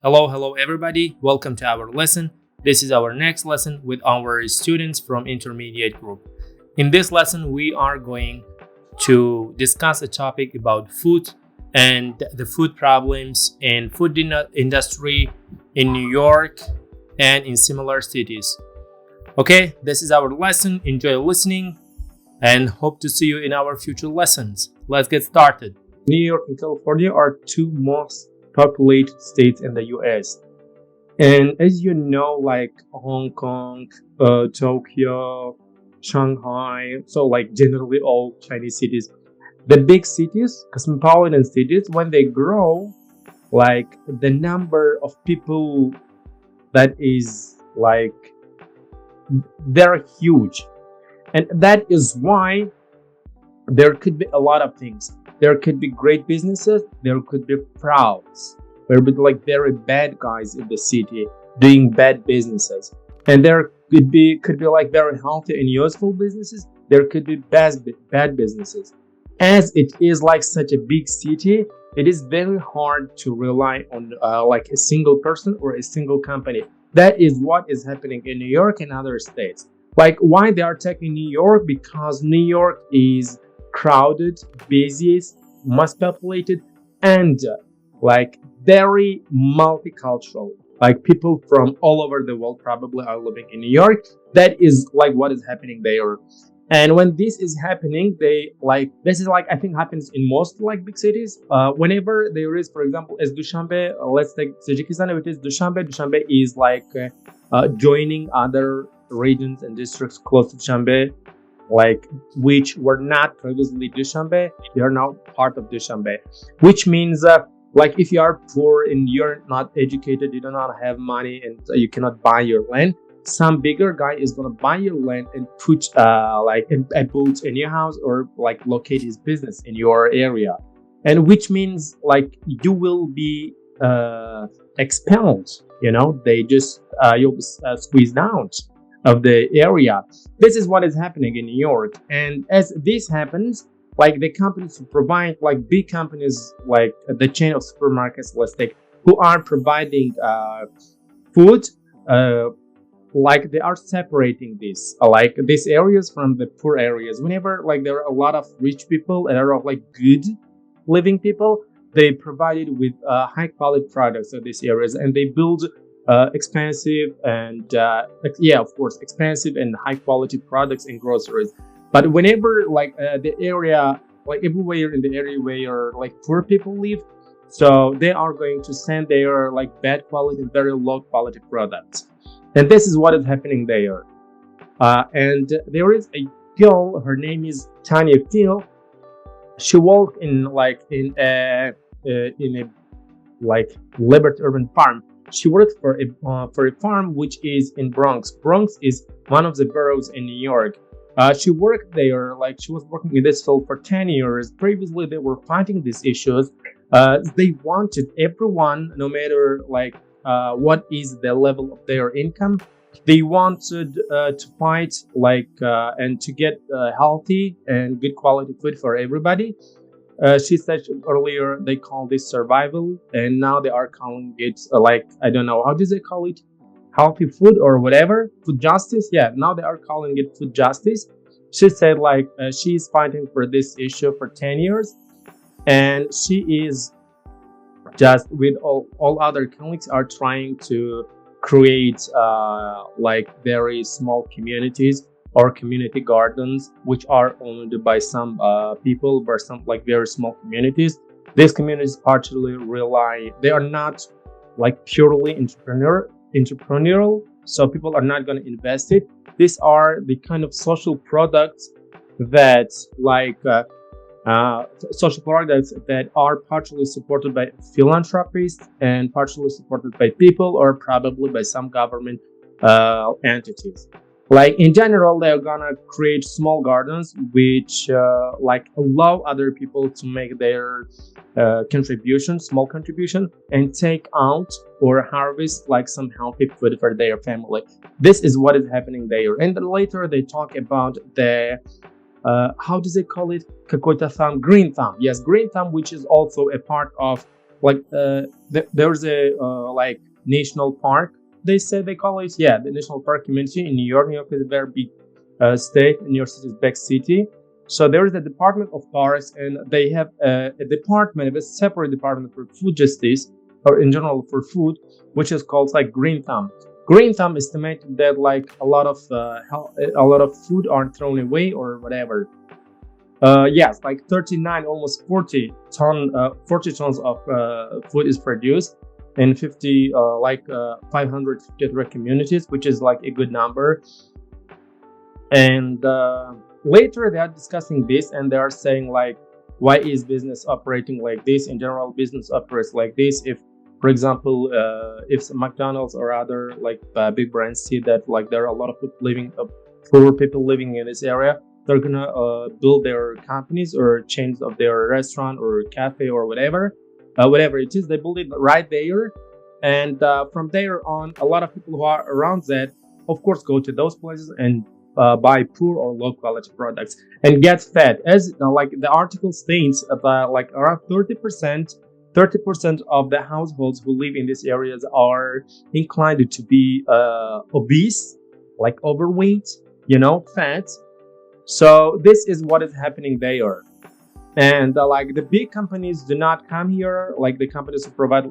Hello everybody, welcome to our lesson. This is our next lesson with our students from intermediate group. In this lesson, we are going to discuss a topic about food and the food problems in food industry in New York and in similar cities. Okay, this is our lesson. Enjoy listening and hope to see you in our future lessons. Let's get started. New York and California are two most populated states in the US. And as you know, like Hong Kong, Tokyo, Shanghai, so like generally all Chinese cities, the big cities, cosmopolitan cities, when they grow, like the number of people that is like, they're huge. And that is why there could be a lot of things. There could be great businesses, there could be frauds, there would be like very bad guys in the city doing bad businesses. And there could be like very healthy and useful businesses, there could be bad businesses. As it is like such a big city, it is very hard to rely on like a single person or a single company. That is what is happening in New York and other states. Like why they are taking New York? Because New York is crowded, busiest, most populated, and like very multicultural. Like people from all over the world probably are living in New York. That is like what is happening there. And when this is happening, this is like I think happens in most like big cities. Whenever there is, for example, as Dushanbe, let's take Tajikistan, which is Dushanbe. Dushanbe is like joining other regions and districts close to Dushanbe, like which were not previously Dushanbe. They are now part of Dushanbe, which means like if you are poor and you're not educated, you do not have money, and you cannot buy your land, some bigger guy is gonna buy your land and put like a boat in your house or like locate his business in your area, and which means like you will be expelled. You know, they just you'll be squeezed out of the area. This is what is happening in New York. And as this happens, like the companies who provide, like big companies like the chain of supermarkets, let's take, who are providing food, like they are separating this like these areas from the poor areas. Whenever like there are a lot of rich people and a lot of like good living people, they provided with high quality products in these areas, and they build expensive and expensive and high quality products and groceries. But whenever like the area, like everywhere in the area where like poor people live, so they are going to send their like bad quality and very low quality products. And this is what is happening there. And there is a girl, her name is Tanya Till. She worked in a like Liberty Urban Farm. She worked for a farm which is in Bronx. Bronx is one of the boroughs in New York. She worked there, like she was working in this field for 10 years. Previously, they were fighting these issues. They wanted everyone, no matter like what is the level of their income, they wanted to fight like and to get healthy and good quality food for everybody. She said earlier they call this survival, and now they are calling it like, I don't know, how do they call it? Healthy food or whatever? Food justice? Yeah, now they are calling it food justice. She said like she's fighting for this issue for 10 years, and she is just with all other colleagues are trying to create like very small communities or community gardens, which are owned by some people, but some like very small communities. These communities partially rely, they are not like purely entrepreneurial, so people are not going to invest it. These are the kind of social products that like social products that are partially supported by philanthropists and partially supported by people or probably by some government entities. Like in general, they're gonna create small gardens which like allow other people to make their small contribution, and take out or harvest like some healthy food for their family. This is what is happening there. And then later they talk about the how do they call it? Какой-то thumb, green thumb. Yes, green thumb, which is also a part of there's a like national park. They call it, yeah, the national park community in New York. New York is a very big state. New York City is a big city. So there is a Department of Forests, and they have a separate department for food justice, or in general for food, which is called like Green Thumb. Green Thumb estimated that like a lot of food are thrown away or whatever. Yes, like 39, almost 40 tons of food is produced in 553 communities, which is like a good number. And later they are discussing this, and they are saying like, why is business operating like this? In general, business operates like this. If, for example, if McDonald's or other like big brands see that like there are a lot of poor people living in this area, they're gonna build their companies or chains of their restaurant or cafe or whatever it is. They build it right there, and from there on, a lot of people who are around that, of course, go to those places and buy poor or low quality products and get fed. As like the article states, like around 30% of the households who live in these areas are inclined to be obese, like overweight, fat. So this is what is happening there. And like the big companies do not come here, like the companies who provide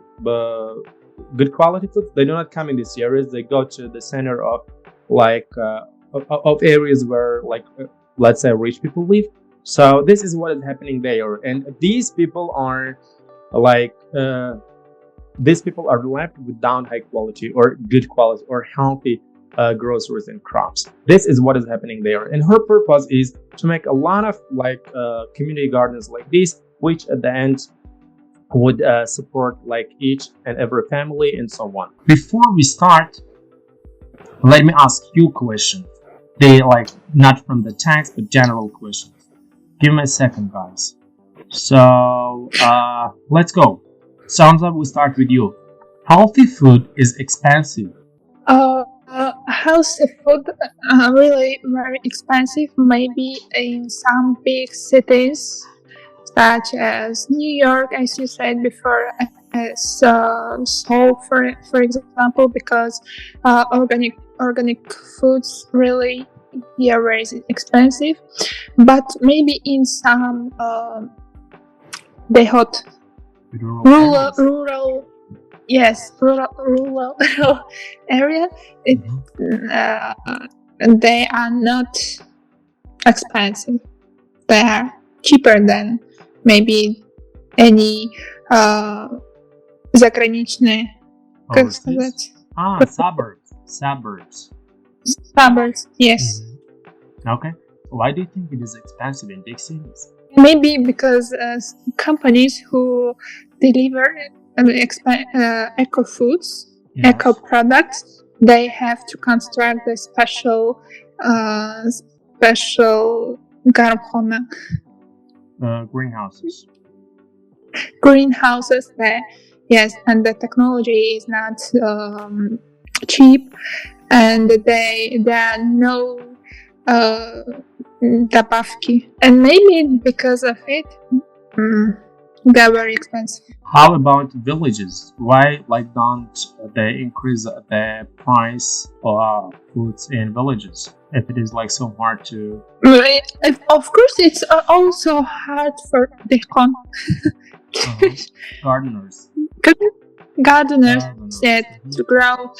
good quality food, they do not come in these areas. They go to the center of like of areas where like let's say rich people live. So this is what is happening there, and these people are left with down high quality or good quality or healthy groceries and crops. This is what is happening there, and her purpose is to make a lot of like community gardens like this, which at the end would support like each and every family and so on. Before we start, let me ask you a question. They like not from the text but general questions. Give me a second, guys. So let's go. Samza, we start with you. Healthy food is expensive. Healthy food really very expensive. Maybe in some big cities, such as New York, as you said before, Seoul, for example, because organic foods really very expensive. But maybe in some rural area, they are not expensive. They are cheaper than maybe any заграничные, как сказать? Suburbs. Suburbs, yes. Okay. Why do you think it is expensive in big cities? Maybe because companies who deliver eco foods, eco products, they have to construct the special greenhouses there. Yes, and the technology is not cheap, and there are no добавки, and maybe because of it, they're very expensive. How about villages? Why don't they increase the price of foods in villages if it is like so hard to? Of course, it's also hard for the gardeners said to grow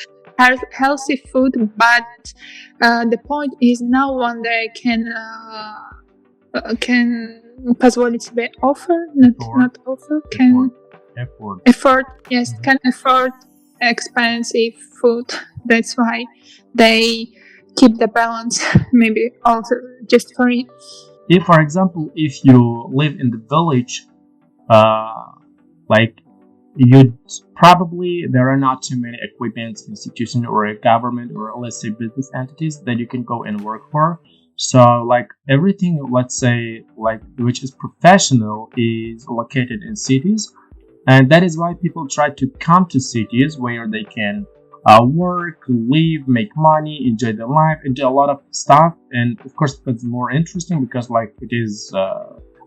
healthy food, but the point is no one there can позволить себе can afford expensive food. That's why they keep the balance, maybe also just for it. If, for example, if you live in the village, you'd probably, there are not too many equipments, institutions, or a government, or let's say business entities that you can go and work for. So like everything, let's say which is professional is located in cities, and that is why people try to come to cities where they can work, live, make money, enjoy their life, and do a lot of stuff. And of course, it's more interesting because it is,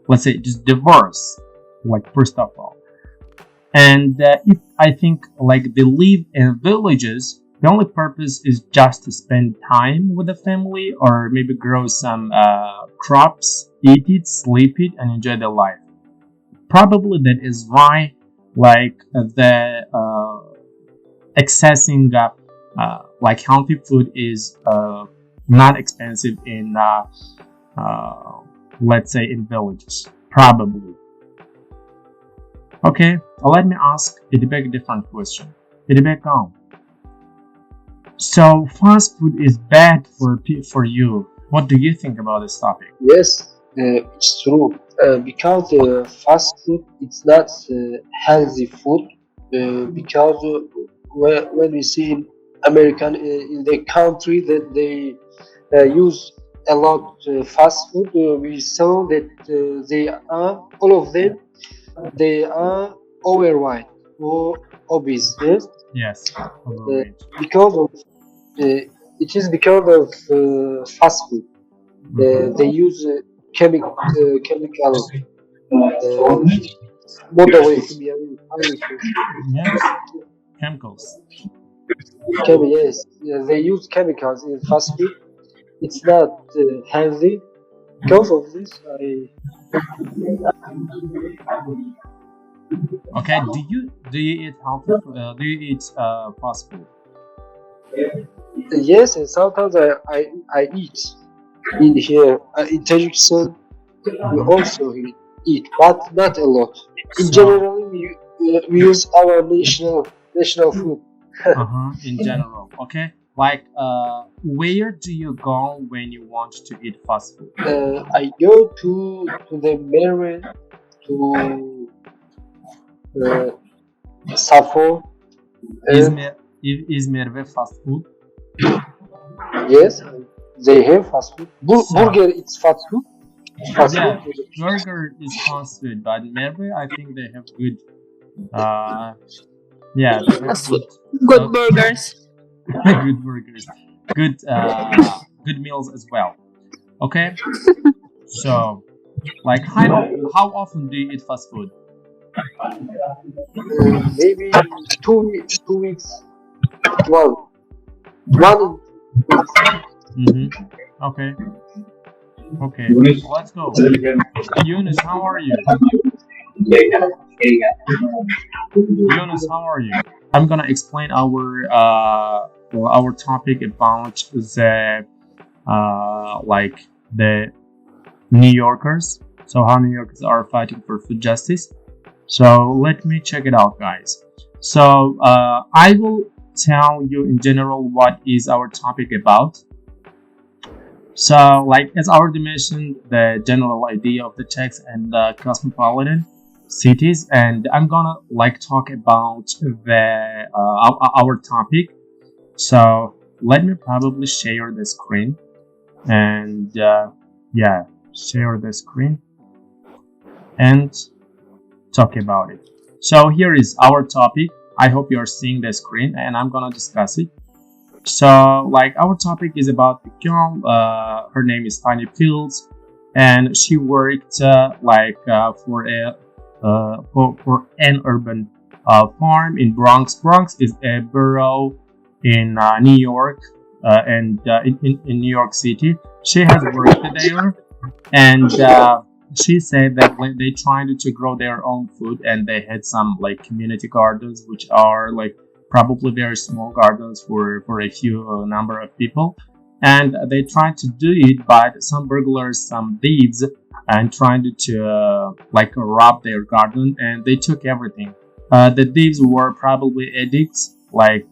let's say, just diverse. First of all. And if I think like they live in villages, the only purpose is just to spend time with the family, or maybe grow some crops, eat it, sleep it, and enjoy their life. Probably that is why like the accessing like healthy food is not expensive in let's say in villages. Probably. Okay, let me ask a big different question. So fast food is bad for you. What do you think about this topic? Yes, it's true. Because fast food it's not healthy food. Because when we see in American in the country that they use a lot fast food, we saw that they are all of them. They are overweight or obese. Yes. Yes, overweight. Because of it is because of fast food. They use chemical Yes, chemicals. Yes, they use chemicals in fast food. It's not healthy. Because of this, Okay, do you eat healthy? Do you eat fast food? yes, and sometimes I eat in here in Tajikistan. We also eat, but not a lot. In So, general, we use our national food. in general, okay. Like, where do you go when you want to eat fast food? I go to the market to Safo. Is Merve fast food? Yes, they have fast food. So, Burger, it's fast food. Fast yeah, food. burger is fast food, but Merve, I think they have good. Yeah, they have Fast good. food. Good burgers. Good burgers, good meals as well. Okay, so like how often do you eat fast food? Maybe 2 weeks. One. Okay, let's go. Yunus, how are you? Yunus, how are you? I'm gonna explain our topic about the like the New Yorkers. So how New Yorkers are fighting for food justice. So let me check it out, guys. So I will tell you in general what is our topic about. So like as already mentioned, the general idea of the text and the cosmopolitan cities, and I'm gonna like talk about the our topic. So let me probably share the screen, and yeah, share the screen and talk about it. So here is our topic. I hope you are seeing the screen, and I'm gonna discuss it. So like our topic is about the girl. Her name is Tanya Till, and she worked for a for an urban farm in Bronx. Bronx is a borough in New York, and in New York City. She has worked there, and she said that when they tried to grow their own food, and they had some like community gardens, which are like probably very small gardens for a few number of people, and they tried to do it, but some burglars, some thieves, and trying to like rob their garden, and they took everything. The thieves were probably addicts, like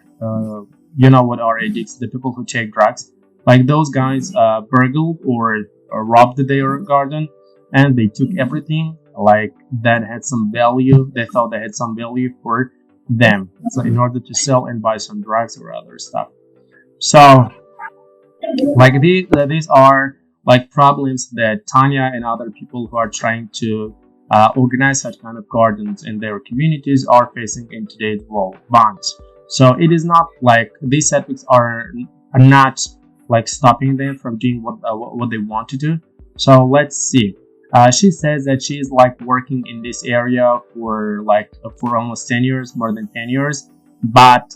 you know what are addicts? The people who take drugs. Like those guys burgled or robbed their garden, and they took everything like that had some value. They thought they had some value for them, so in order to sell and buy some drugs or other stuff. So like these are like problems that Tanya and other people who are trying to organize such kind of gardens in their communities are facing in today's world. But so it is not like these setbacks are not like stopping them from doing what they want to do. So let's see. She says that she is like working in this area for almost 10 years, more than 10 years. But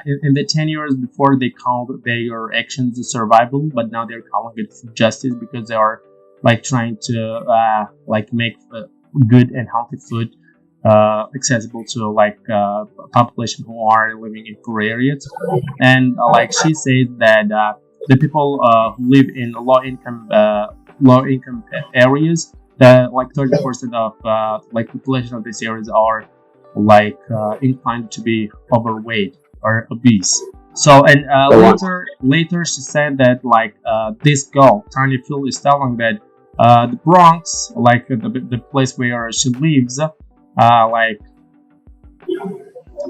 in the 10 years before, they called their actions survival, but now they're calling it food justice, because they are like trying to make good and healthy food accessible to a population who are living in poor areas. And she says that the people who live in low income areas, that 30% of population of these areas are inclined to be overweight or obese. So, and later she said that this girl Tanya Till is telling that the Bronx, the place where she lives,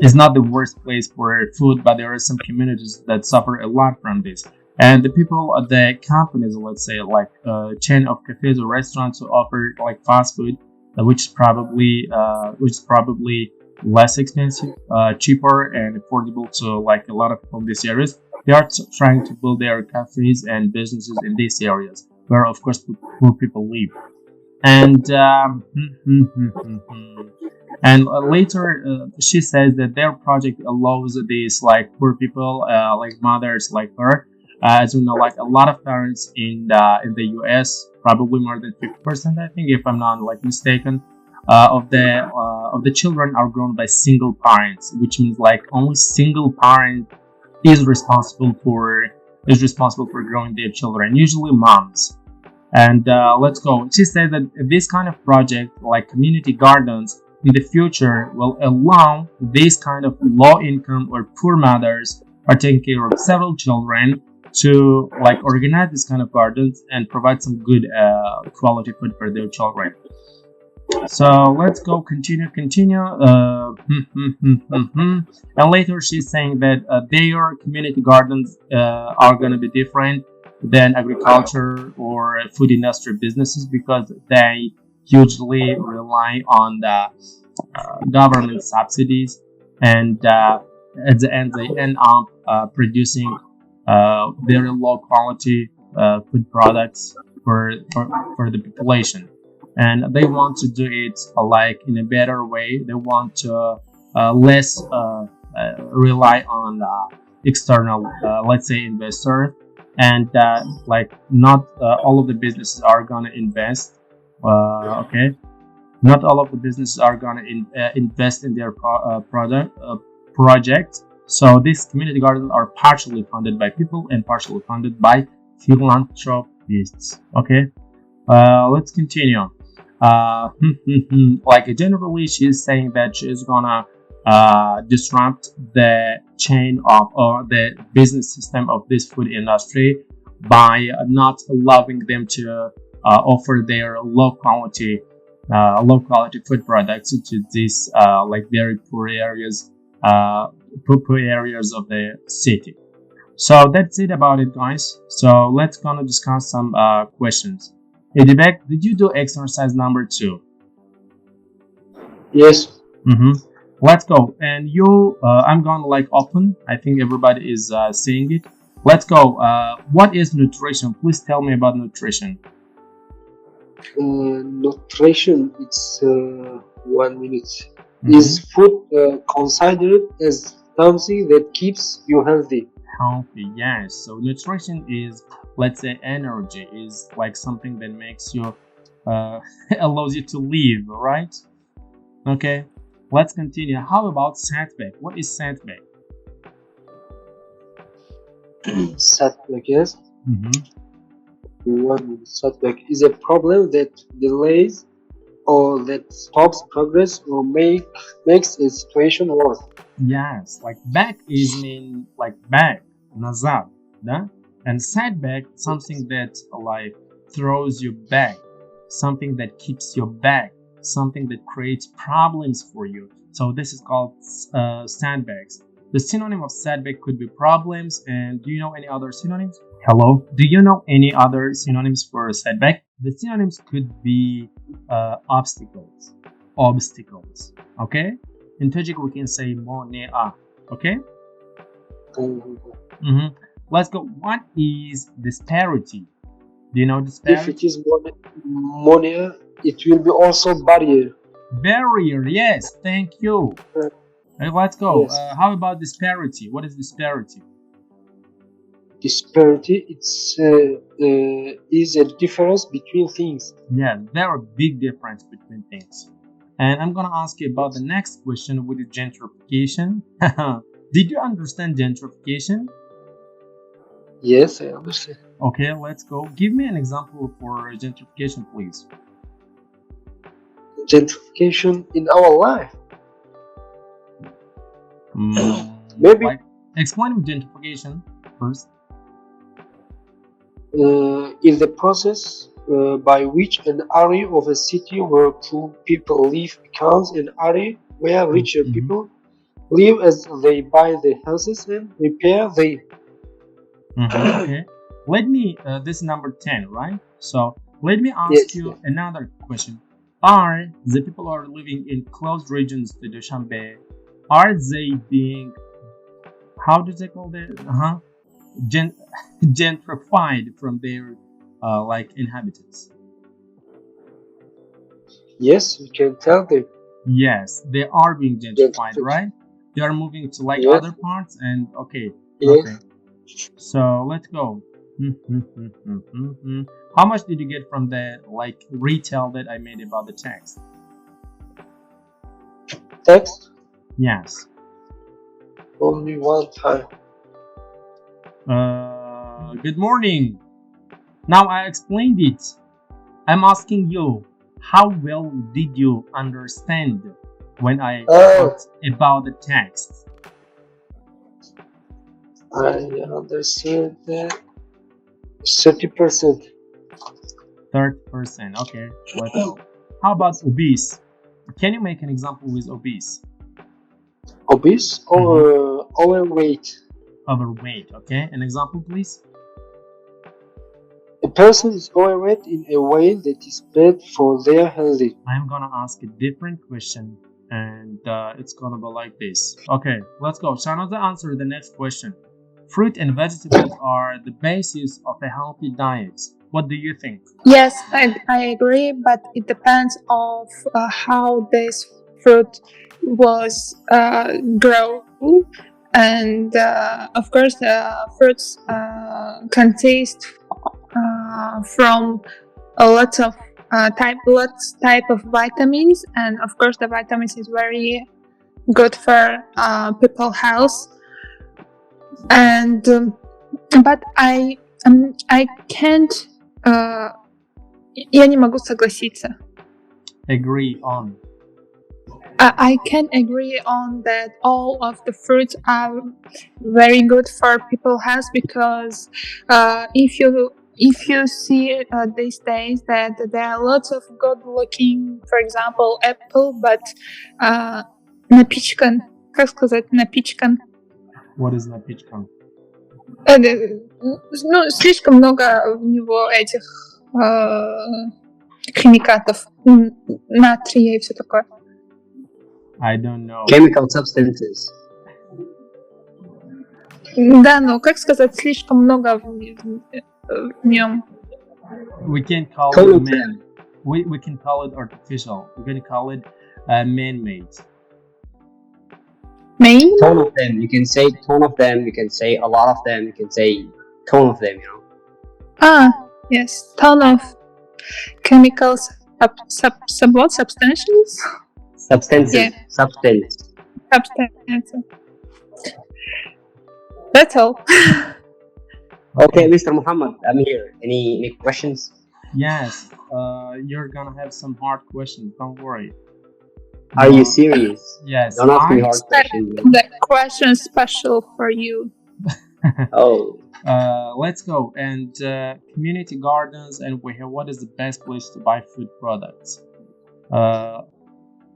is not the worst place for food, but there are some communities that suffer a lot from this. And the people at the companies, let's say chain of cafes or restaurants who offer fast food, which is probably less expensive, cheaper and affordable to a lot of people in these areas, they are trying to build their cafes and businesses in these areas where, of course, poor people live. And later she says that their project allows these poor people, mothers like her. As we know, a lot of parents in the US, probably more than 50%, I think, if I'm not mistaken, of the children are grown by single parents, which means only single parent is responsible for growing their children, usually moms. And let's go. She said that this kind of project, community gardens, in the future will allow these kind of low income or poor mothers are taking care of several children to organize this kind of gardens and provide some good quality food for their children. So let's go continue. And later she's saying that their community gardens are going to be different than agriculture or food industry businesses, because they hugely rely on the government subsidies, and at the end they end up producing very low quality food products for the population. And they want to do it in a better way. They want to less rely on external, let's say, investors, and not all of the businesses are gonna invest. Okay, not all of the businesses are gonna invest in their project. So these community gardens are partially funded by people and partially funded by philanthropists. Okay, let's continue. Generally, she's saying that she's gonna disrupt the chain of or the business system of this food industry by not allowing them to offer their low quality food products to these very poor areas of the city. So that's it about it, guys. So let's gonna discuss some questions. Hey, Dibek, did you do exercise number 2? Yes. Let's go. And you, I'm gonna open. I think everybody is seeing it. Let's go. What is nutrition? Please tell me about nutrition. Nutrition, it's 1 minute. Is food considered as something that keeps you healthy? Healthy, yes. So nutrition is, let's say, energy, is something that makes you allows you to live, right? Okay, let's continue. How about setback? What is setback? Setback, yes. Setback is a problem that delays or that stops progress or makes a situation worse. Yes, back is mean back, nazad, да? And setback, something that throws you back, something that keeps you back, something that creates problems for you. So this is called setbacks. The synonym of setback could be problems. And do you know any other synonyms? Hello? Do you know any other synonyms for setback? The synonyms could be obstacles. Okay? In Tajik we can say monea. Okay? Let's go. What is disparity? Do you know disparity? If it is money, it will be also barrier. Barrier, yes, thank you. Let's go. Yes. How about disparity? What is disparity? Disparity, it's is a difference between things. Yeah, there are big difference between things. And I'm gonna ask you about the next question with the gentrification. Did you understand gentrification? Yes, I understand. Okay, let's go. Give me an example for gentrification, please. Gentrification in our life. Maybe. Like, explain gentrification first. Is the process by which an area of a city where poor people live becomes an area where richer people live as they buy the houses and repair the. Okay. Let me, this is number 10, right? So let me ask you another question. Are the people who are living in closed regions to Dushanbe, are they being, how do they call it? Gentrified from their like inhabitants? Yes, we can tell them. Yes, they are being gentrified, right? They are moving to like other parts and okay. So let's go. How much did you get from the like retail that I made about the text? Text? Yes. Only one time. Good morning. Now I explained it. I'm asking you, how well did you understand when I talked about the text? I understand 30%. 30%. Okay. Let's go. How about obese? Can you make an example with obese? Obese or overweight? Overweight. Okay. An example, please. A person is overweight in a way that is bad for their health. I'm gonna ask a different question, and it's gonna be like this. Okay, let's go. Shanaza, answer the next question. Fruit and vegetables are the basis of a healthy diet. What do you think? Yes, I agree, but it depends of how this fruit was grown, and of course the fruits consist from a lot of type of vitamins, and of course the vitamins is very good for people's health. And but I can't. Я не могу согласиться. Agree on. I can agree on that all of the fruits are very good for people's health, because if you see these days that there are lots of good looking, for example, apple, but напичкан, как сказать, напичкан? What is напичкан? Ну, слишком много в него этих химикатов, натрия и все такое. I don't know. Chemical substances. Да, но как сказать, слишком много в нем. We can call it man. We can call it artificial. We can call it man-made. Man? Ton of them. You can say ton of them. You can say a lot of them. You can say ton of them. You know. Yes, ton of chemicals. What substances? Substances. Yeah. Substance. Substances. That's all. Okay, Mr. Muhammad, I'm here. Any questions? Yes. You're gonna have some hard questions. Don't worry. Are you serious? Yes. Don't ask me hard questions. The question is special for you. Oh. Let's go. And community gardens, and we have what is the best place to buy food products?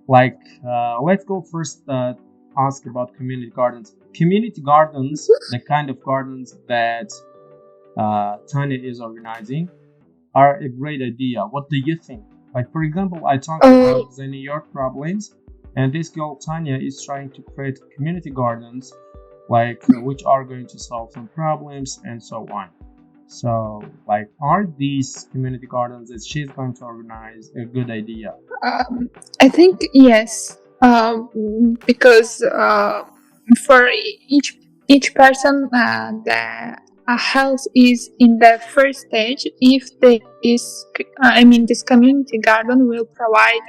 Let's go first. Ask about community gardens. Community gardens, the kind of gardens that Tanya is organizing, are a great idea. What do you think? Like, for example, I talked about the New York problems, and this girl Tanya is trying to create community gardens, like which are going to solve some problems and so on. So, like, are these community gardens that she's going to organize a good idea? I think yes, because for each person, the health is in the first stage. If this community garden will provide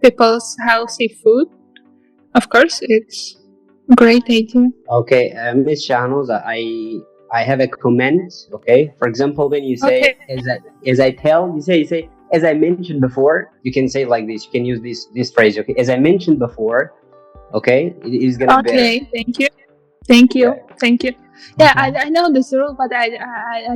people's healthy food, of course, it's a great idea. Okay, Miss Shahnoza, I have a comment. Okay, for example, when you say as I tell, you say as I mentioned before. You can say like this. You can use this phrase. Okay, as I mentioned before. Okay, it is gonna be. Okay, thank you. Yeah, I know this rule, but I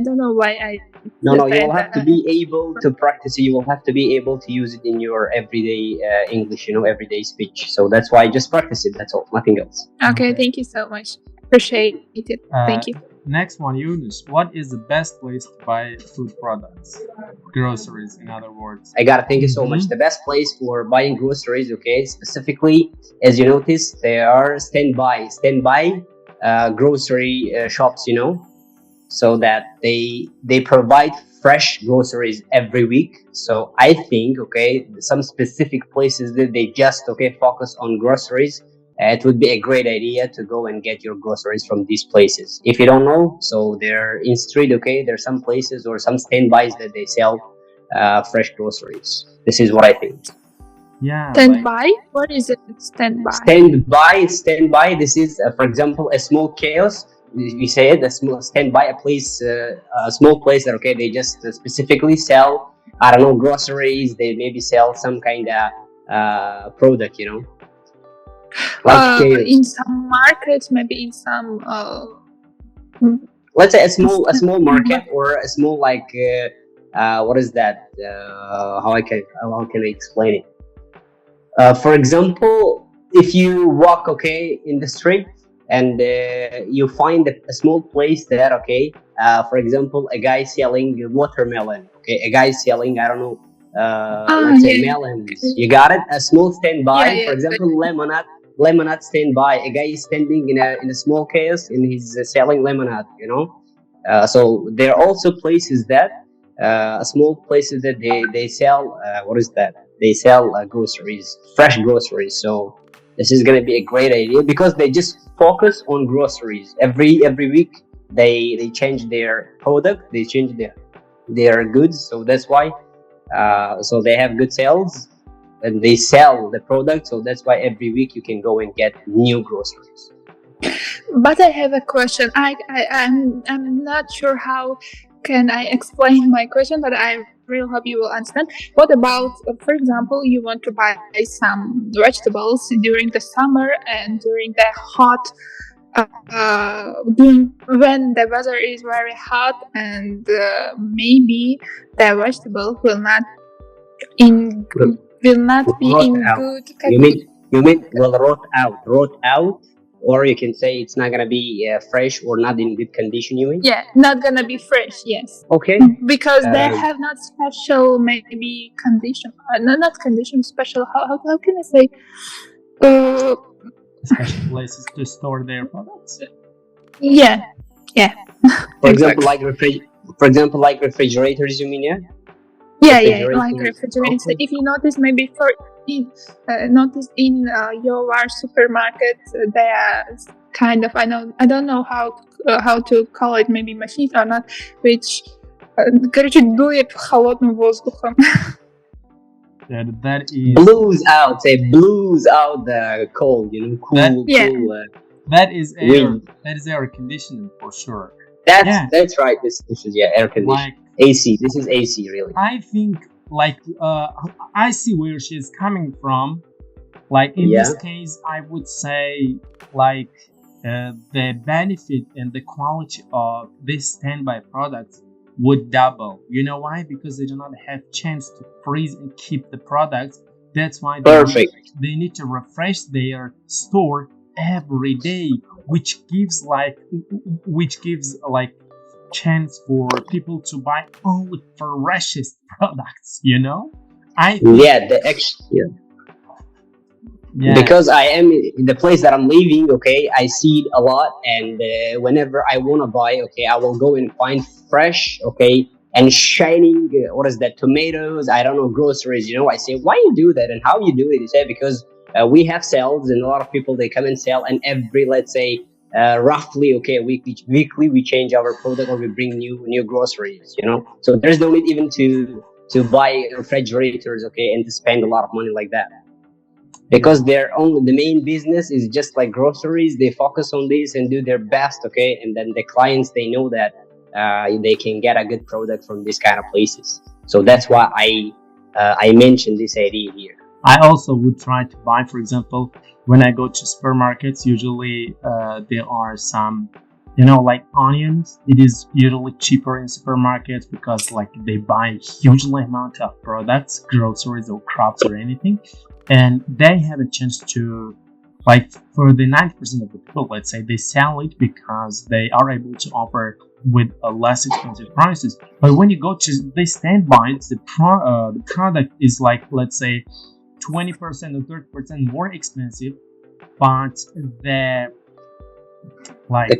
don't know why I. No, you will have to be able to practice it. You will have to be able to use it in your everyday English, everyday speech. So that's why just practice it. That's all, nothing else. Okay, thank you so much. Appreciate it. Thank you. Next one, Yunus. What is the best place to buy food products? Groceries, in other words. I got it. Thank you so much. The best place for buying groceries, okay, specifically, as you notice, there are standby grocery shops, so that they provide fresh groceries every week. So I think, okay, some specific places that they just focus on groceries. It would be a great idea to go and get your groceries from these places. If you don't know, so they're in street, okay, there's some places or some standbys that they sell fresh groceries. This is what I think. Yeah. Standby? What is it? Standby. Standby. This is, for example, a small kiosk. We say it, a small standby, a small place that they just specifically sell, I don't know, groceries. They maybe sell some kind of product, Like in some markets, maybe in some. Let's say a small market or a small what is that? How can I explain it? For example, if you walk in the street and you find a small place there, for example, a guy selling watermelon, a guy selling, I don't know, let's say melons. You got it? A small standby, for example, lemonade standby. A guy is standing in a small case and he's selling lemonade, so there are also places that small places that they sell what is that? They sell groceries, fresh groceries. So this is going to be a great idea because they just focus on groceries. Every week they change their product, they change their goods. So that's why so they have good sales and they sell the product. So that's why every week you can go and get new groceries. But I have a question. I'm not sure how can I explain my question, but I really hope you will understand. What about, for example, you want to buy some vegetables during the summer and during the hot, when the weather is very hot, and maybe the vegetable will not be in good condition. You mean well rot out? Or you can say it's not going to be fresh or not in good condition, you mean? Yeah, not going to be fresh, yes. Okay. Because they have not special, maybe condition. Not condition, special, how can I say? Special places to store their products? Yeah. For example, like refrigerators, you mean, yeah? Yeah, like refrigerators. Okay. If you notice, maybe in your supermarket, they are kind of, I don't know how to call it, maybe machines or not, which дует холодным воздухом. That is blows out the cold, cool. That is air conditioning for sure. That's right. This is air conditioning. AC. This is AC, really. I think I see where she's coming from. In this case, I would say the benefit and the quality of these standby products would double. You know why? Because they do not have chance to freeze and keep the products. That's why they need to refresh their store every day, which gives chance for people to buy only freshest products, I think, Yeah. Because I am in the place that I'm living, okay, I see it a lot, and whenever I want to buy, okay, I will go and find fresh, okay, and shining, tomatoes, I don't know, groceries, I say, why you do that and how you do it? You say, because we have sales, and a lot of people, they come and sell, and every, let's say, roughly, okay, weekly we change our product, or we bring new groceries, so there's no need even to buy refrigerators, okay, and to spend a lot of money like that, because the main business is just like groceries. They focus on this and do their best, okay, and then the clients, they know that they can get a good product from these kind of places. So that's why I mentioned this idea here. I also would try to buy, for example, when I go to supermarkets, usually there are some, like onions. It is usually cheaper in supermarkets because like they buy huge amount of products, groceries or crops or anything, and they have a chance to, like, for the 90% of the people, let's say, they sell it because they are able to offer with less expensive prices. But when you go to the standby, the product is like, let's say, 20% or 30% more expensive, but the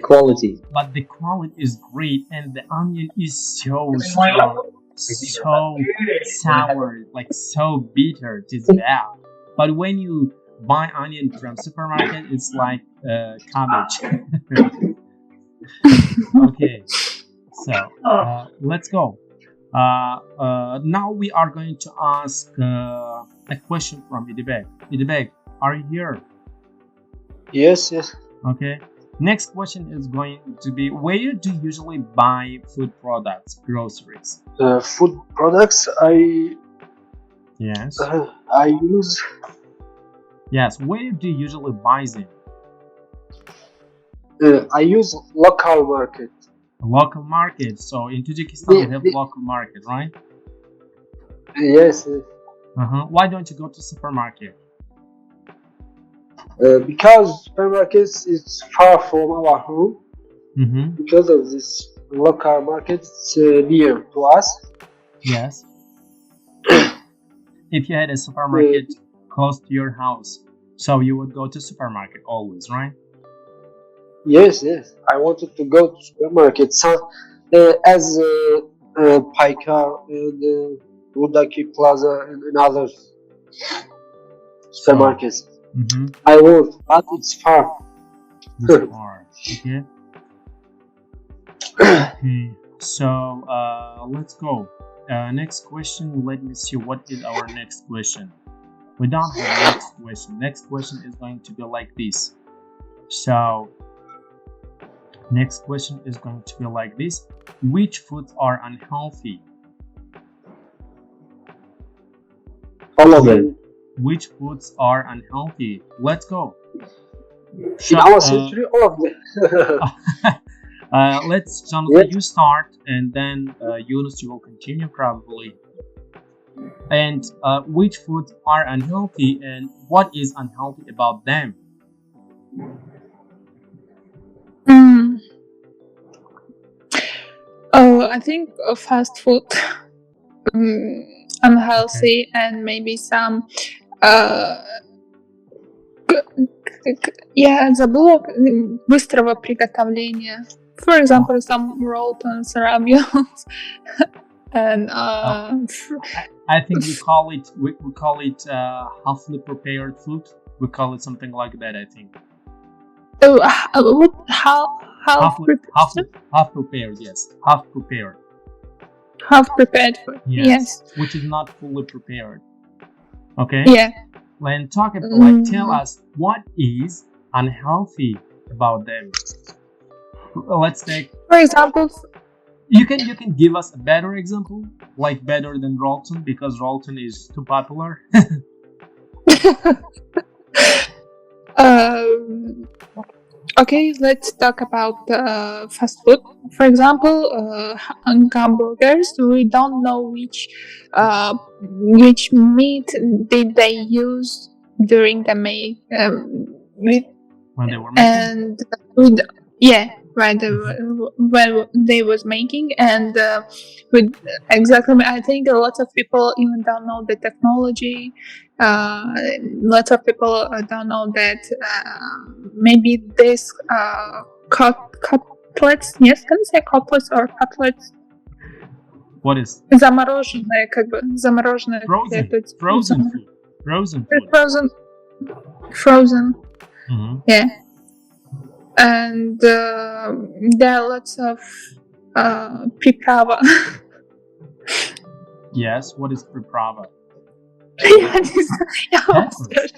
quality is great, and the onion is so strong, so sour, like so bitter. It is bad. But when you buy onion from supermarket, it's like cabbage. Okay, so let's go. Now we are going to ask a question from Idibek. Idibek, are you here? Yes. Okay. Next question is going to be, where do you usually buy food products, groceries? Food products, I use. Yes, where do you usually buy them? I use local market. Local market. So in Tajikistan, we have local market, right? Yes. Why don't you go to supermarket? Because supermarkets is far from our home. Because of this local market, it's near to us. Yes. If you had a supermarket close to your house, so you would go to supermarket always, right? Yes. I wanted to go to supermarket. So, as Paikar and Rudaki Plaza and others supermarkets. I would, but it's far. It's far. Okay. Okay. So let's go. Next question. Let me see. What is our next question? We don't have next question. Next question is going to be like this. So next question is going to be like this. Which foods are unhealthy? All of them. Which foods are unhealthy? Let's go. In our century, all of them. Let's, Jonathan, you start, and then Yunus, you will continue probably. And which foods are unhealthy, and what is unhealthy about them? I think fast food, unhealthy, and maybe some забыла быстрого приготовления. For example, some rolls, raviolis, and I think we call it halfly prepared food. We call it something like that, I think. What? Half prepared? Yes, half prepared. Half prepared food. Yes. Which is not fully prepared. Okay. Yeah. And talk about, like, tell us what is unhealthy about them. Let's take, for example, you can give us a better example, like better than Rolton, because Rolton is too popular. Okay, let's talk about fast food. For example, on hamburgers, we don't know which meat did they use during the when they were making. And when they was making, and with exactly, I think a lot of people even don't know the technology lots of people don't know that maybe this cutlets, yes, can I say cutlets or cutlets? What is Замороженные, замороженные. frozen food? Frozen. Mm-hmm. Yeah. And there are lots of приправа. Yes, what is приправа? Peppers.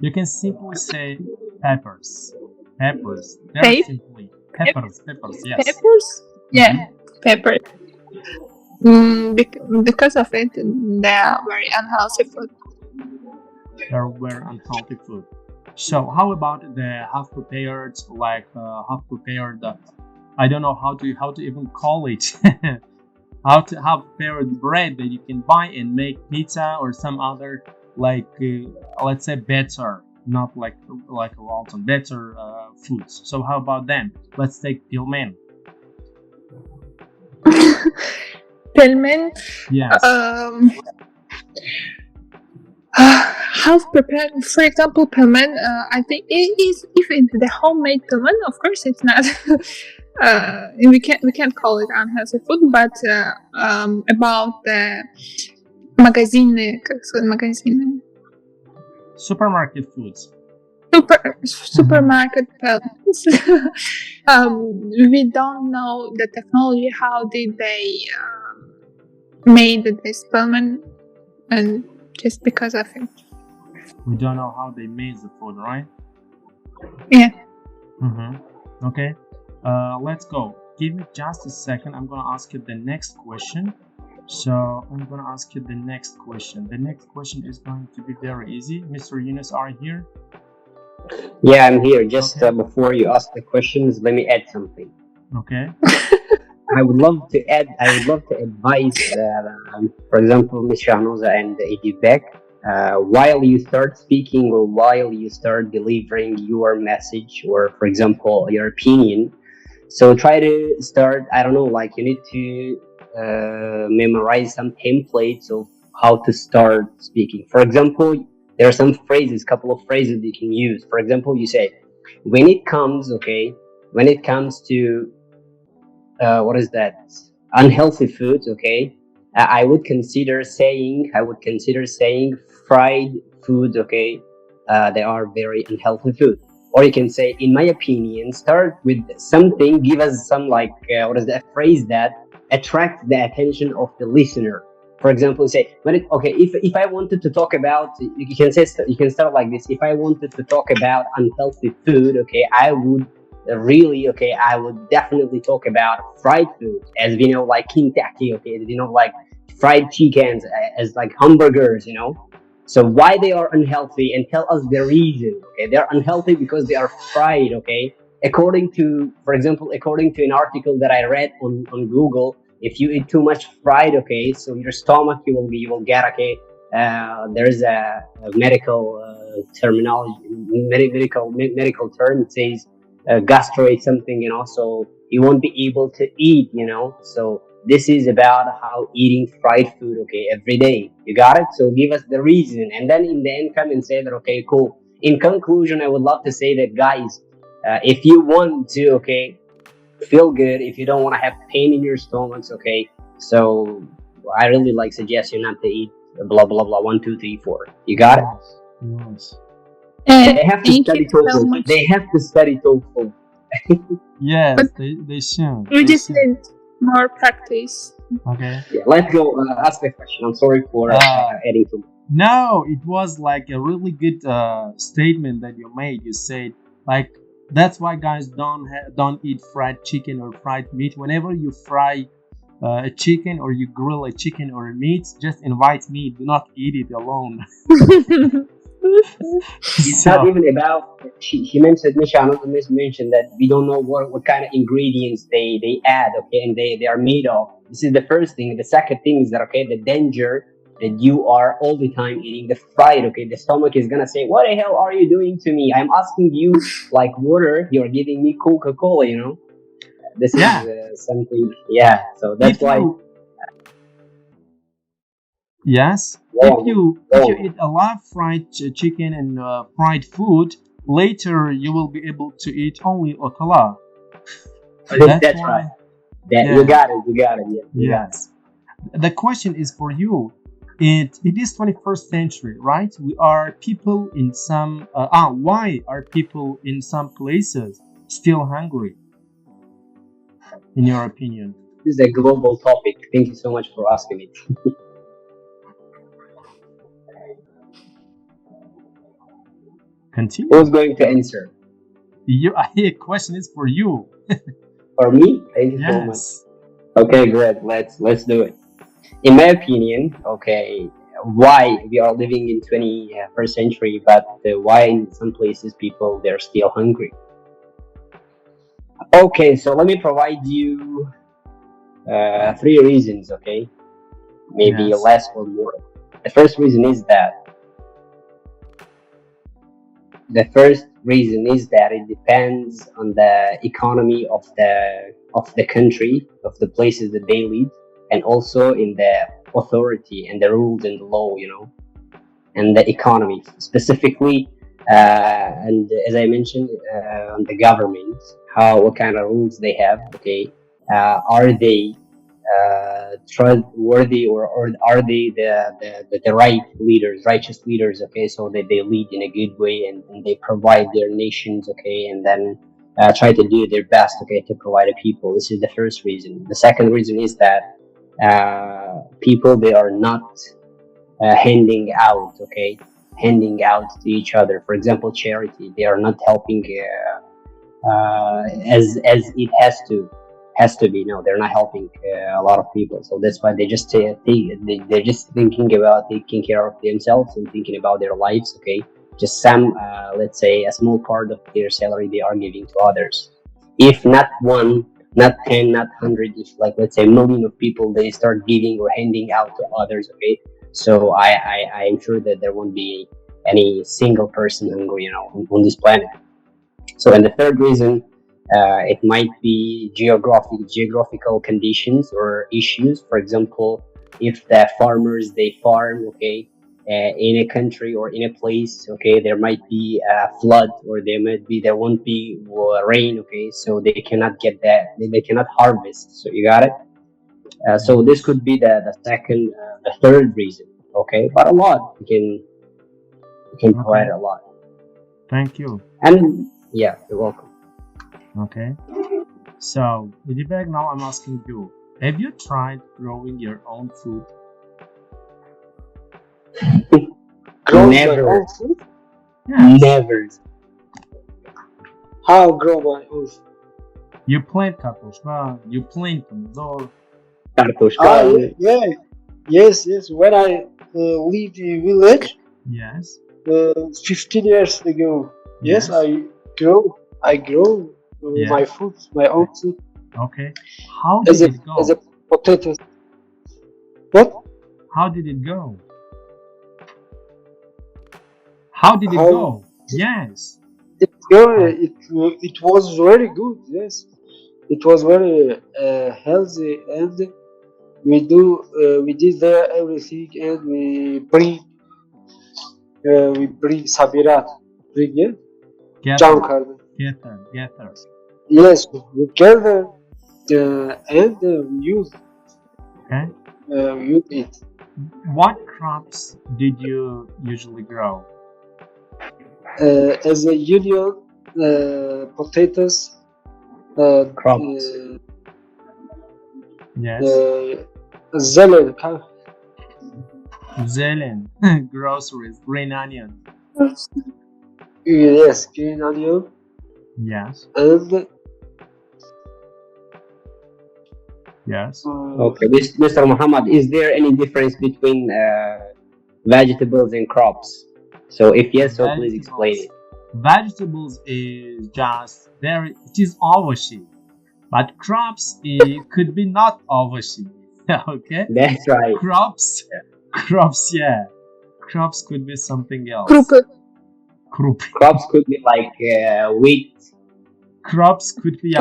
You can simply say peppers. Very simply. Peppers, yes. Peppers? Yeah, peppers. Because of it, they are very unhealthy food. They're very unhealthy food. So how about the half-prepared, I don't know how to even call it. How to have prepared bread that you can buy and make pizza or some other let's say better, not like a Walton, better foods. So how about them? Let's take pilmen. Pilmen. Yes. Half prepared, for example, pilmen. I think it is, if it's the homemade pilmen, of course it's not. We can't call it unhealthy food, but about the магазинные, Supermarket foods. Supermarket pills. We don't know the technology. How did they made this pilmen, and just because of it. We don't know how they made the food, right? Yeah. Mm-hmm. Okay. Let's go. Give me just a second. I'm gonna ask you the next question. So I'm gonna ask you the next question. The next question is going to be very easy. Mr. Yunus, are you here? Yeah, I'm here. Just before you ask the questions, let me add something. Okay. I would love to advise, for example, Ms. Shahnoza and Edi Beck, while you start speaking or while you start delivering your message or, for example, your opinion. So try to start, I don't know, like you need to memorize some templates of how to start speaking. For example, there are some phrases, couple of phrases you can use. For example, you say, when it comes to what is that? Unhealthy foods, okay? I would consider saying fried foods, okay? They are very unhealthy food. Or you can say, in my opinion, start with something, give us some a phrase that attracts the attention of the listener. For example, say, if I wanted to talk about, you can start like this. If I wanted to talk about unhealthy food, okay, I would definitely talk about fried food, as we know, like Kentucky, okay, as we know, like fried chickens, as like hamburgers, you know. So why they are unhealthy, and tell us the reason. Okay, they're unhealthy because they are fried. Okay, according to an article that I read on Google, if you eat too much fried, okay, so your stomach you will get, okay. There's a medical terminology, medical term. It says gastrate something, you know. So you won't be able to eat, you know. So this is about how eating fried food, okay, every day. You got it? So give us the reason, and then in the end come and say that, okay, cool. In conclusion, I would love to say that, guys, if you want to, okay, feel good, if you don't want to have pain in your stomachs, okay, so I really suggest you not to eat blah blah blah 1 2 3 4. You got it? Yes. They have to study TOEFL. They have to study TOEFL. Yes, they should. We just need more practice. Okay. Yeah, let's go. Ask the question. I'm sorry for adding to. No, it was like a really good statement that you made. You said that's why guys don't eat fried chicken or fried meat. Whenever you fry a chicken or you grill a chicken or a meat, just invite me. Do not eat it alone. It's not even about. She mentioned, mentioned that we don't know what kind of ingredients they add, okay, and they are made of. This is the first thing. The second thing is that, okay, the danger that you are all the time eating the fried, okay, the stomach is gonna say, what the hell are you doing to me? I'm asking you like water, you're giving me Coca-Cola, you know. This is something, yeah. So that's why. Yes. Wrong. If you eat a lot of fried chicken and fried food, later you will be able to eat only otala. That's right. You got it. Yeah, you got it. Yes. The question is for you. It is 21st century, right? We are people in some. Why are people in some places still hungry? In your opinion? This is a global topic. Thank you so much for asking it. Continue. Who's going to answer? The question is for you. For me? Thank you so much. Okay, great. Let's do it. In my opinion, okay, why we are living in 21st century, but why in some places people they're still hungry? Okay, so let me provide you 3 reasons. Okay, maybe Yes. less or more. The first reason is that it depends on the economy of the country, of the places that they live, and also in the authority and the rules and the law, and the economy specifically, and as I mentioned, on the government, what kind of rules they have. Okay, are they trustworthy, or are they the righteous leaders? Okay, so that they lead in a good way, and they provide their nations. Okay, and then try to do their best. Okay, to provide the people. This is the first reason. The second reason is that people, they are not handing out to each other. For example, charity, they are not helping as it has to be. No, they're not helping a lot of people. So that's why they're just thinking about taking care of themselves and thinking about their lives. Okay, just some let's say a small part of their salary they are giving to others. If not one, not 10, not 100, if like let's say million of people they start giving or handing out to others. Okay, so I am sure that there won't be any single person hungry, on this planet. So, and the third reason, it might be geographical conditions or issues. For example, if the farmers they farm, okay, in a country or in a place, okay, there might be a flood, or there won't be rain, okay, so they cannot get that, they cannot harvest. So you got it. So this could be the third reason, okay, but a lot you can provide a lot. Thank you. And yeah, you're welcome. Okay. So, Idibek, now I'm asking you, have you tried growing your own food? Never. My own food? Yes. Never. How grow my own food? You plant kartoshka, you plant pomidor. Kartoshka. Yes. When I lived in village, Yes. 15 years ago, yes, I grow Yeah. my food, my own food. Okay. How did it go? As a potato. What? How did it go? How did it How- go? Yes. It was very good. Yes, it was very healthy, and we did there everything, and we bring sabirat, yeah, Gather. Kardı. Gather. Yes, we gather and use Okay. it. What crops did you usually grow? As a union, potatoes, Crops. Yes. zelen, Zelen. Groceries. Green onion. yes, green onion, Yes. and Yes. Okay, Mr. Muhammad, is there any difference between vegetables and crops? So if yes, so please explain it. Vegetables is just it is ovoshi, but crops it could be not ovoshi. Okay. That's right. Crops, yeah. Crops could be something else. Крупы. Crops could be like wheat. Crops could be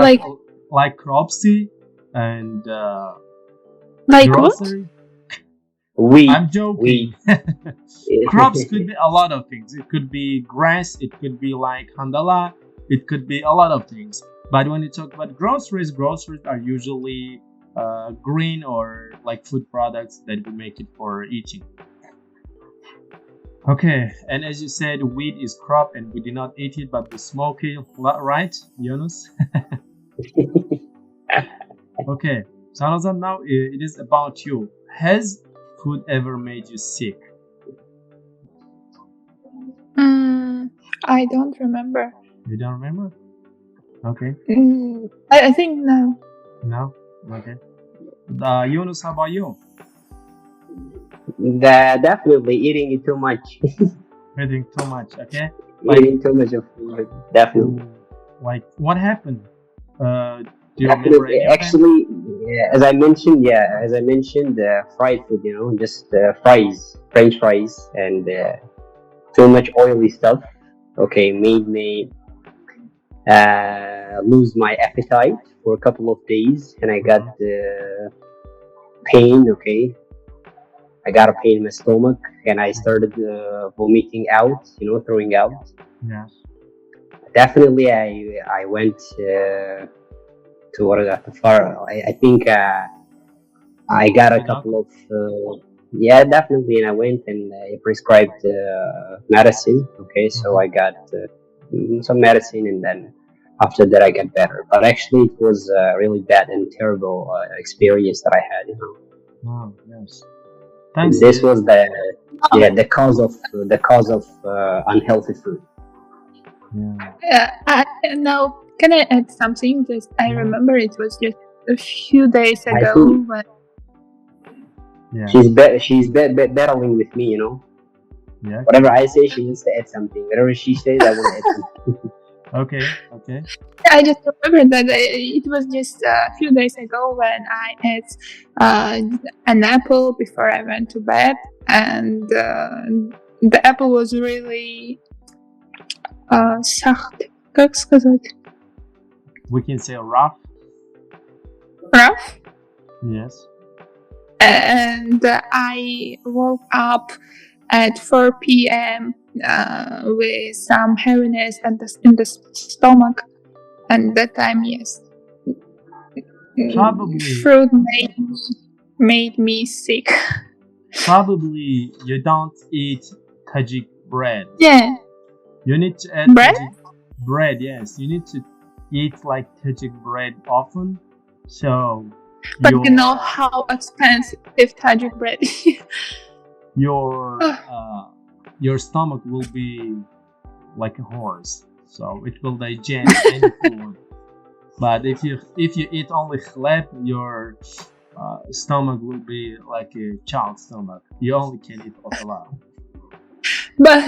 like cropsy and Like what? grocery. Wheat. I'm joking. Wheat. Crops could be a lot of things. It could be grass. It could be like handala. It could be a lot of things. But when you talk about groceries are usually green or like food products that we make it for eating. Okay, and as you said, wheat is crop and we do not eat it, but we smoke it, right, Yunus? Okay, Sanazan, now it is about you. Has food ever made you sick? I don't remember. You don't remember? Okay. I think no. No? Okay. Yunus, how about you? Definitely eating it too much. Eating too much, okay? Eating too much of food, definitely. Like, what happened? Do you remember any of them? Actually, as I mentioned, fried food, just fries, French fries, and too much oily stuff. Okay, made me lose my appetite for a couple of days, and I got pain. Okay, I got a pain in my stomach, and I started vomiting out, throwing out. Yeah. Definitely, I went to the far. I think I got a couple of definitely, and I went and I prescribed medicine. Okay, so I got some medicine, and then after that I got better. But actually, it was a really bad and terrible experience that I had. Oh, yes. Thanks. This was the cause of unhealthy food. Yeah. Now, can I add something? Just I remember it was just a few days ago. Yeah. She's battling with me, Yeah. Whatever I say, she needs to add something. Whatever she says, I will add something. Okay. I just remember that it was just a few days ago when I ate an apple before I went to bed, and the apple was really zacht. Как сказать? We can say rough. Rough. Yes. And I woke up at 4 p.m. With some heaviness in the stomach, and that time, yes, Probably fruit made me sick. Probably you don't eat Tajik bread. Yeah. You need to add Bread? Bread, yes. You need to eat like Tajik bread often. So But you know how expensive Tajik bread is. Your stomach will be like a horse, so it will digest any food. But if you eat only khleb, your stomach will be like a child's stomach. You only can eat otala. But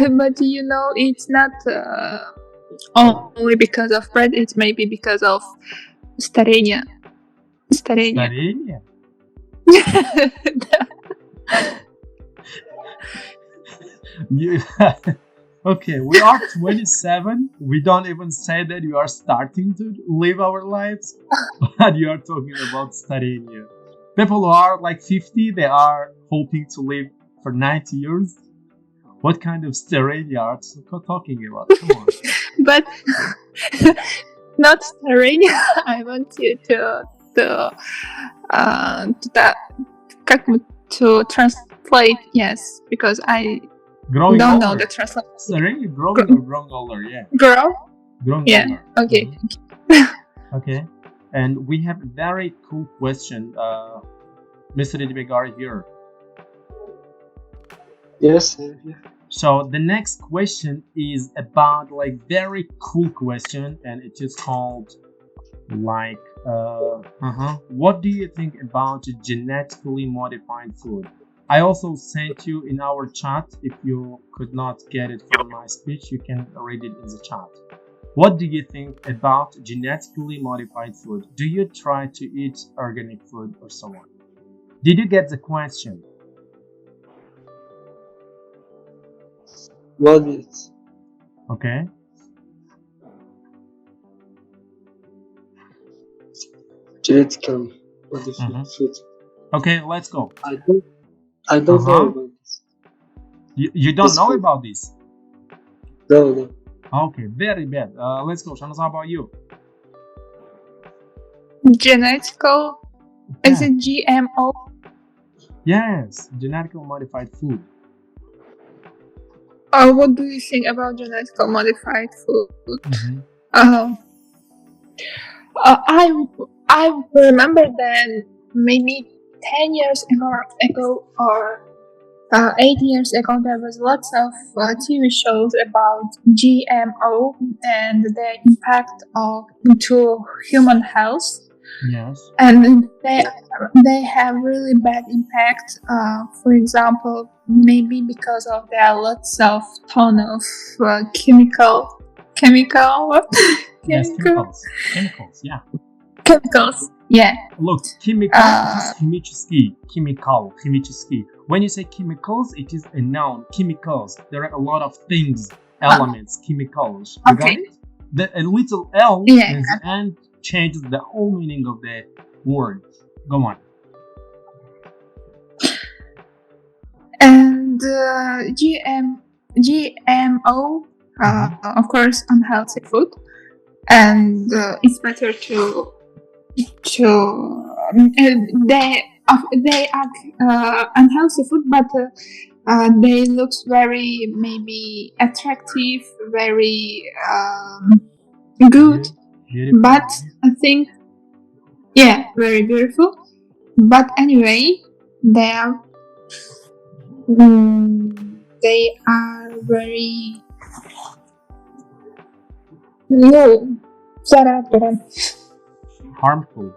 it's not only because of bread. It's maybe because of starenia. Starenia? Okay, we are 27. We don't even say that you are starting to live our lives, but you are talking about starenia. People who are like 50, they are hoping to live for 90 years. What kind of starenia are you talking about? Come on. But not starenia. I want you to translate. Yes, because I growing don't older. know the translation. Starenia, growing or growing older? Yeah. Growing Yeah. older. Okay. Mm-hmm. Okay. And we have a very cool question. Mr. Idibegari here. Yes. So the next question is about like very cool question, and it is called like what do you think about genetically modified food? I also sent you in our chat. If you could not get it from my speech, you can read it in the chat. What do you think about genetically modified food? Do you try to eat organic food or so on? Did you get the question? What is? Okay. Genetically modified food. Okay, let's go. I don't I don't know about this. You don't This know food. about this? No. Okay, very bad. Let's go. Shanaz, how about you? Genetical. Is it GMO? Yes, genetically modified food. What do you think about genetically modified food? Mhm. I remember that maybe 10 years ago or 8 years ago, there was lots of TV shows about GMO and their impact to human health. Yes. And they have really bad impact. For example, maybe because of there are lots of ton of chemical. Yes, chemicals, yeah. Chemicals, yeah. Look, chemical is chemical. When you say chemicals, it is a noun. Chemicals. There are a lot of things, elements, chemicals. You got it? A little L is and changes the whole meaning of the word. Go on. And GMO, of course, unhealthy food, and it's better to they are unhealthy food, but they looks very maybe attractive, very good. Beautiful. But I think, yeah, very beautiful. But anyway, they are very Harmful.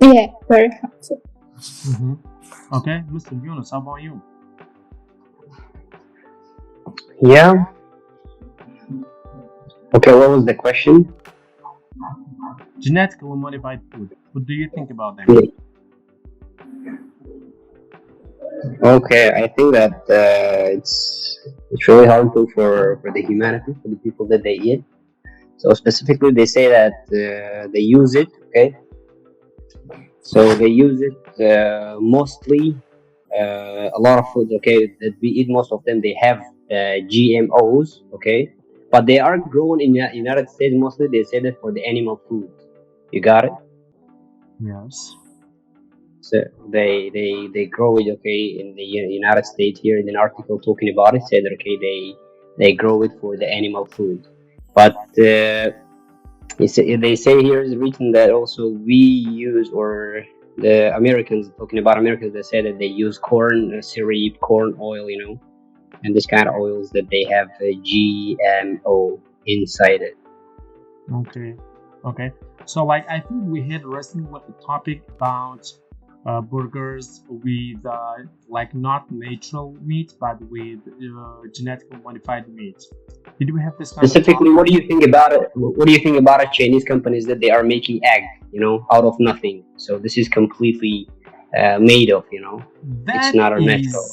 Yeah, very harmful. Mm-hmm. Okay, Mr. Yunus, how about you? Yeah. Okay, what was the question? Genetically modified food. What do you think about them? Okay, I think that it's really harmful for the humanity, for the people that they eat. So specifically, they say that they use it. Okay, so they use it mostly. A lot of foods, okay, that we eat, most of them they have GMOs, okay, but they are grown in the United States mostly. They say that for the animal food. You got it? Yes. So they grow it, okay, in the United States. Here in an article talking about it, said that okay, they grow it for the animal food, but they say here is written that also we use, or the Americans, talking about Americans, they say that they use corn syrup, corn oil, and this kind of oils that they have GMO inside it. Okay. So like I think we had recently a topic about burgers with like not natural meat but with genetically modified meat. Did we have this kind specifically of what do you think about it? What do you think about it, Chinese companies that they are making egg out of nothing? So this is completely made of, it's not a natural.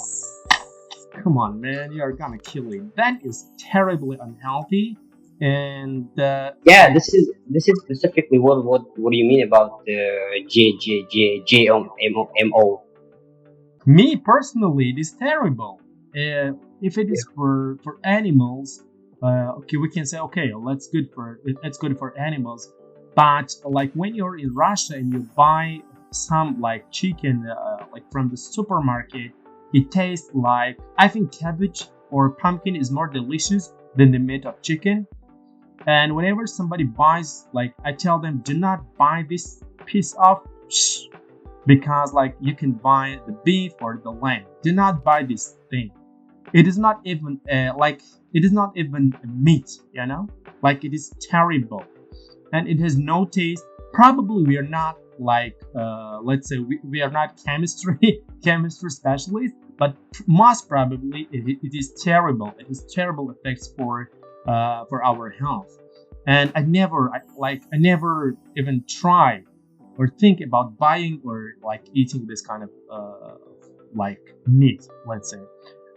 Come on, man, you're gonna kill it. That is terribly unhealthy. And yeah, this is specifically what do you mean about GMO? Me personally, it is terrible. If it is for animals, okay, we can say okay, it's good for animals. But like when you're in Russia and you buy some like chicken like from the supermarket, it tastes like, I think cabbage or pumpkin is more delicious than the meat of chicken. And whenever somebody buys, like I tell them, do not buy this piece of because like you can buy the beef or the lamb. Do not buy this thing. It is not even meat, like it is terrible and it has no taste. Probably we are not like let's say we are not chemistry specialists, but most probably it is terrible. It has terrible effects for our health. And I never even try or think about buying or like eating this kind of like meat, let's say.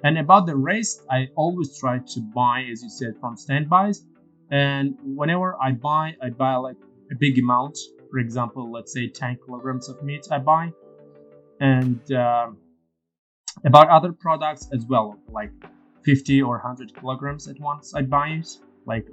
And about the rest, I always try to buy, as you said, from standbys. And whenever I buy like a big amount. For example, let's say 10 kilograms of meat I buy. And About other products as well, like 50 or 100 kilograms at once I buy it, like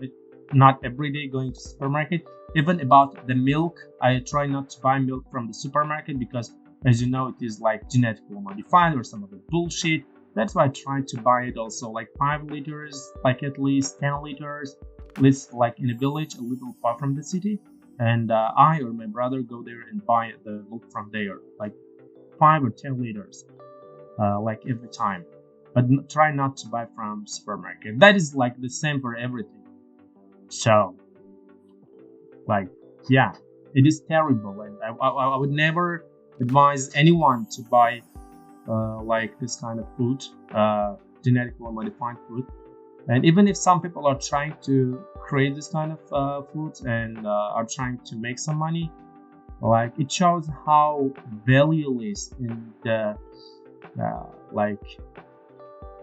not every day going to supermarket. Even about the milk, I try not to buy milk from the supermarket because, as you know, it is like genetically modified or some other bullshit. That's why I try to buy it also like 5 liters, like at least 10 liters, lives like in a village a little far from the city, and I or my brother go there and buy the milk from there, like 5 or 10 liters, like every time. But try not to buy from supermarket. That is like the same for everything. So, like, yeah, it is terrible, and I would never advise anyone to buy like this kind of food, genetically modified food. And even if some people are trying to create this kind of foods and are trying to make some money, like it shows how valueless in the like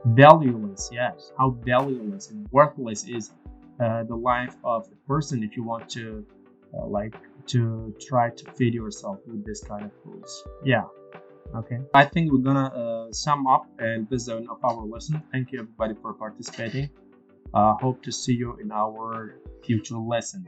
valueless, yes, how valueless and worthless is the life of a person if you want to like to try to feed yourself with this kind of foods. Yeah. Okay, I think we're gonna sum up and this is the end of our lesson. Thank you everybody for participating. Hope to see you in our future lesson.